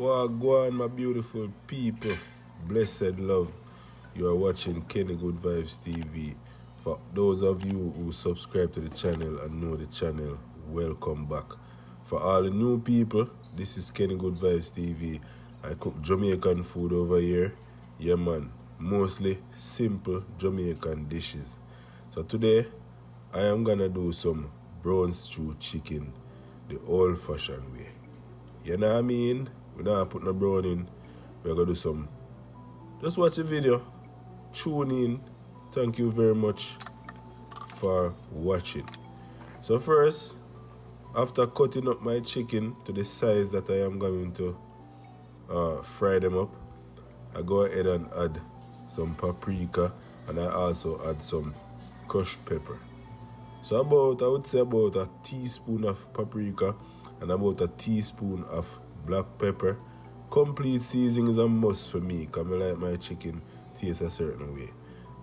Wagwan, my beautiful people, blessed love. You are watching Kenny Good Vibes TV. For those of you who subscribe to the channel and know the channel, welcome back. For all the new people, this is Kenny Good Vibes TV. I cook Jamaican food over here. Yeah man, mostly simple Jamaican dishes. So today, I am gonna do some brown stew chicken the old-fashioned way. You know what I mean? We don't put no brown in. We're gonna do some. Just watch the video. Tune in. Thank you very much for watching. So first, after cutting up my chicken to the size that I am going to fry them up, I go ahead and add some paprika, and I also add some crushed pepper. So I would say about a teaspoon of paprika and about a teaspoon of black pepper. Complete seasoning is a must for me because I like my chicken taste a certain way.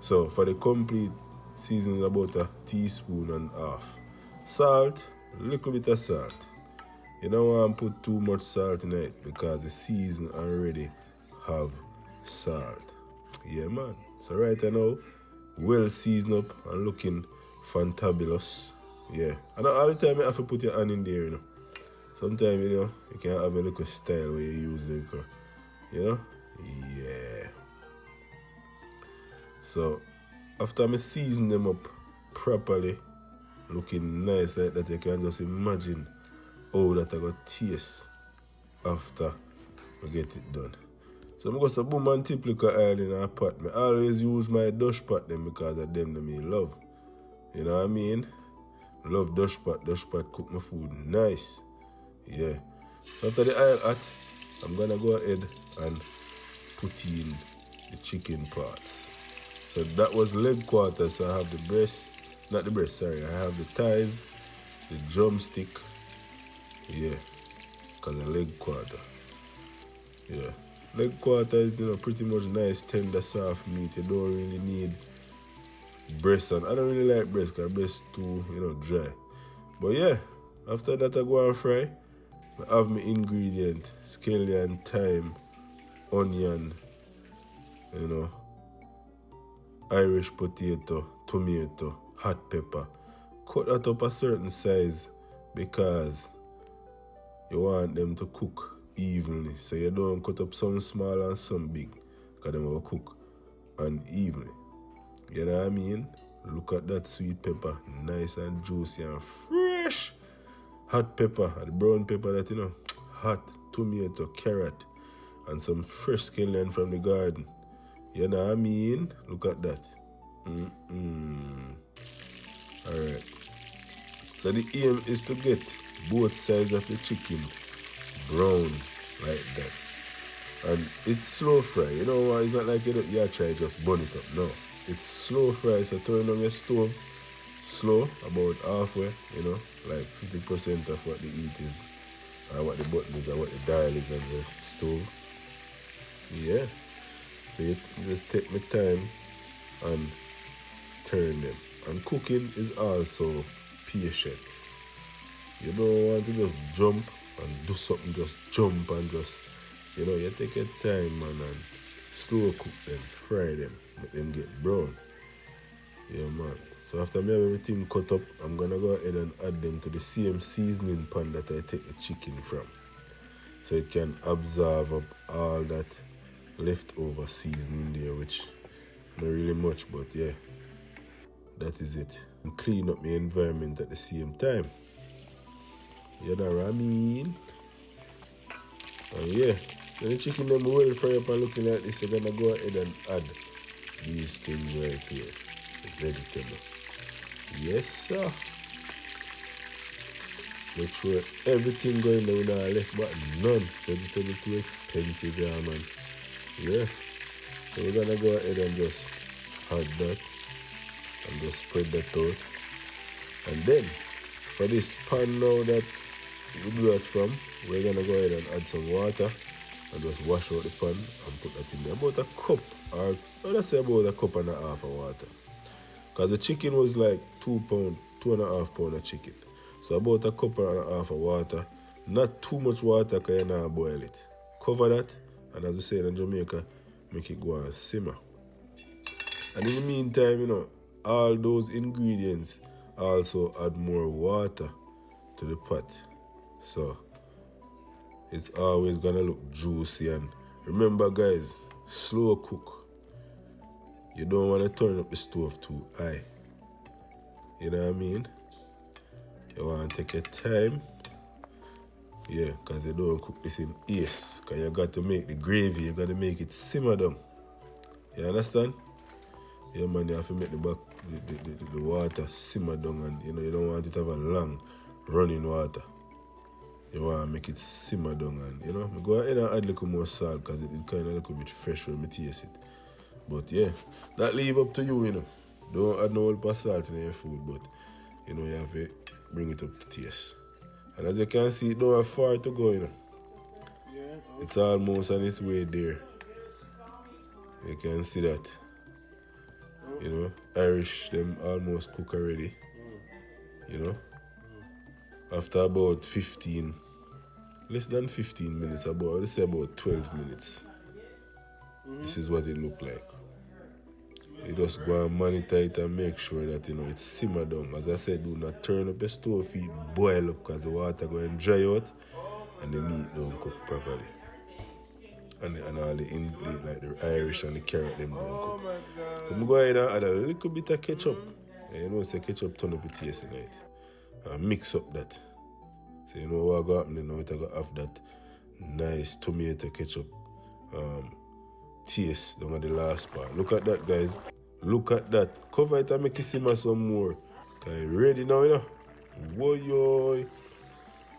So for the complete seasoning, about a teaspoon and half. Salt, a little bit of salt. You don't want to put too much salt in it because the season already have salt. Yeah man. So right now, well seasoned up and looking fantabulous. Yeah. And all the time you have to put your hand in there, you know. Sometimes, you know, you can have a little style where you use liquor. You know? Yeah. So, after I season them up properly, looking nice like that, you can just imagine how that I got taste after I get it done. So, I'm going to boom and tip liquor oil in a pot. I always use my Dutch pot them because of them that I love. You know what I mean? I love Dutch pot. Dutch pot cook my food nice. Yeah. So after the oil hot, I'm gonna go ahead and put in the chicken parts. So that was leg quarters. So I have the breast, not the breast, sorry. I have the thighs, the drumstick. Yeah. Because the leg quarter. Yeah. Leg quarter is, you know, pretty much nice, tender, soft meat. You don't really need breast, and I don't really like breast because breast too, you know, dry. But yeah, after that I go and fry. I have my ingredient: scallion, thyme, onion, you know, Irish potato, tomato, hot pepper. Cut that up a certain size because you want them to cook evenly. So you don't cut up some small and some big because they will cook unevenly. You know what I mean? Look at that sweet pepper, nice and juicy and fresh. Hot pepper, the brown pepper that, you know, hot tomato, carrot, and some fresh scallion from the garden. You know what I mean? Look at that. Alright. So the aim is to get both sides of the chicken brown like that. And it's slow fry. You know, it's not like you try just burn it up. No. It's slow fry, so turn on your stove slow, about halfway, you know, like 50% of what the heat is, or what the button is, or what the dial is on the stove. Yeah. So you just take my time and turn them. And cooking is also patient. You don't want to just jump and do something, just jump and just, you know, you take your time, man, and slow cook them, fry them, make them get brown. Yeah, man. So after me have everything cut up, I'm going to go ahead and add them to the same seasoning pan that I take the chicken from. So it can absorb up all that leftover seasoning there, which not really much, but yeah, that is it. And clean up my environment at the same time. You know what I mean? And yeah. When the chicken them well fry up and looking like this, you're gonna go ahead and add these things right here. The vegetable. Yes sir. Make sure everything going down now left but none. Vegetable too expensive, yeah man. Yeah. So we're gonna go ahead and just add that and just spread that out. And then for this pan now that we do that from, we're gonna go ahead and add some water and just wash out the pan and put that in there. About a cup, or let's say about a cup and a half of water. Because the chicken was like 2 pounds, 2.5 pounds of chicken. So about a cup and a half of water. Not too much water because you not boil it. cover that, and as we say in Jamaica, make it go and simmer. And in the meantime, you know, all those ingredients also add more water to the pot. So it's always gonna look juicy. And remember guys, slow cook. You don't want to turn up the stove too high. You know what I mean? You want to take your time. Yeah, because you don't cook this in haste. Because you got to make the gravy, you got to make it simmer down. You understand? Yeah man, you have to make the water simmer down, and you know you don't want it to have a long running water. You want to make it simmer down, and you know, I go ahead and add a little more salt because it kind of look a bit fresh when I taste it. But yeah, that leave up to you, you know. Don't add no whole pot salt in your food, but you know you have to bring it up to taste. And as you can see, it don't have far to go, you know. Yeah. Okay. It's almost on its way there. You can see that. You know, Irish, them almost cook already. You know. After about 15, less than 15 minutes, let's say about 12 minutes. This is what it look like. You just go and monitor it and make sure that, you know, it's simmer down. As I said, do not turn up the stove, feet boil up because the water going to dry out and the meat don't cook properly. And all like the Irish and the carrot, them don't cook. My God. So I'm going to add a little bit of ketchup. And you know, say ketchup turn up the taste in it. And mix up that. So you know what got happening now, it got have that nice tomato ketchup taste down at the last part. Look at that, guys. Look at that. Cover it and make it simmer some more. Okay, ready now, you know? Whoa,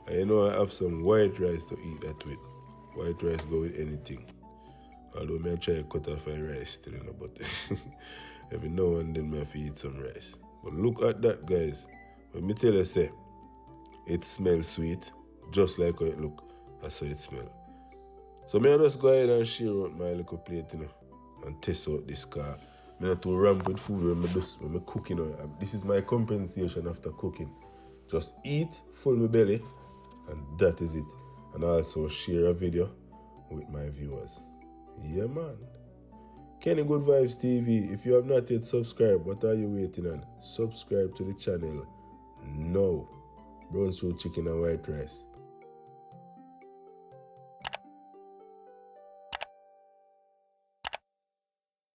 and you know I have some white rice to eat that with. White rice go with anything. Although I try to cut off my rice still, you know, but every now and then I have to eat some rice. But look at that, guys. When me tell you, say, it smells sweet, just like how it look. That's how it smells. So I just go ahead and share out my little plate, you know, and test out this car. I'm not too ramp with food when I cook, you know. This is my compensation after cooking. Just eat, full my belly, and that is it. And also share a video with my viewers. Yeah, man. Kenny Good Vibes TV. If you have not yet subscribed, what are you waiting on? Subscribe to the channel now. Brown stew chicken and white rice.